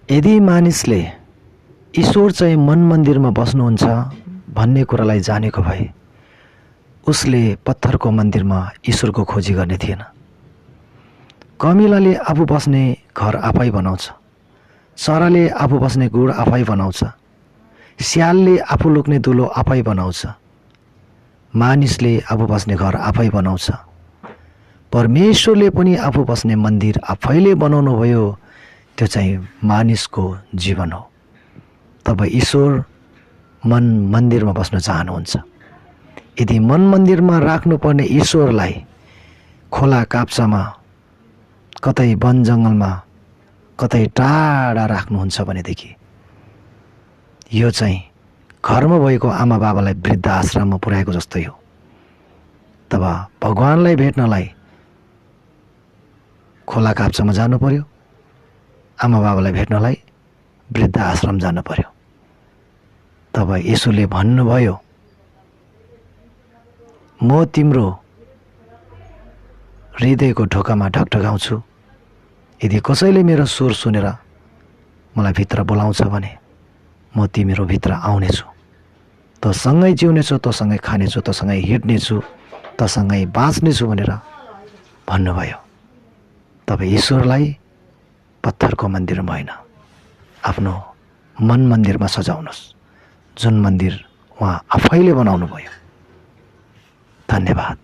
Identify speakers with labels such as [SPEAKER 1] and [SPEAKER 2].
[SPEAKER 1] यदि मानिसले ईश्वर चाहिँ मन मन्दिरमा बस्नुहुन्छ भन्ने कुरालाई जानेको भए उसले पत्थरको मन्दिरमा ईश्वरको खोजी गर्ने थिएन। कमिलाले आफू बस्ने घर आफै बनाउँछ, चराले आफू बस्ने गुड आफै बनाउँछ, स्यालले आफू लुक्ने दुलो आफै बनाउँछ, मानिसले आफू बस्ने घर आफै बनाउँछ। परमेश्वरले पनि आफू बस्ने मन्दिर आफैले बनाउनु भयो। त्यो चाहिँ मानिसको जीवन हो। तब ईश्वर मन मन्दिरमा बस्न चाहनुहुन्छ। यदि मन मन्दिरमा राख्नुपर्ने ईश्वरलाई खोला काप्चामा, कतै वन जङ्गलमा, कतै टाढा राख्नुहुन्छ भनेदेखि यो चाहिँ घरमा भएको आमा बाबालाई वृद्ध आश्रममा पुर्याएको जस्तै हो। तब भगवानलाई भेट्नलाई खोला काप्चामा जानु पर्यो, आमा बाबालाई भेट्नलाई वृद्ध आश्रम जानु पर्यो। तब येशूले भन्नुभयो, म तिम्रो हृदयको ढोकामा ढकढकाउँछु। यदि कसैले मेरो स्वर सुनेर मलाई भित्र बोलाउँछ भने म तिम्रो भित्र आउनेछु, तँसँगै जिउनेछु, तँसँगै खानेछु, तँसँगै हिँड्नेछु, तँसँगै बाँच्नेछु भनेर भन्नुभयो। तब ईश्वरलाई पत्थरको मन्दिरमा होइन, आफ्नो मन मन्दिरमा सजाउनुहोस्, जुन मन्दिर उहाँ आफैले बनाउनु भयो। धन्यवाद।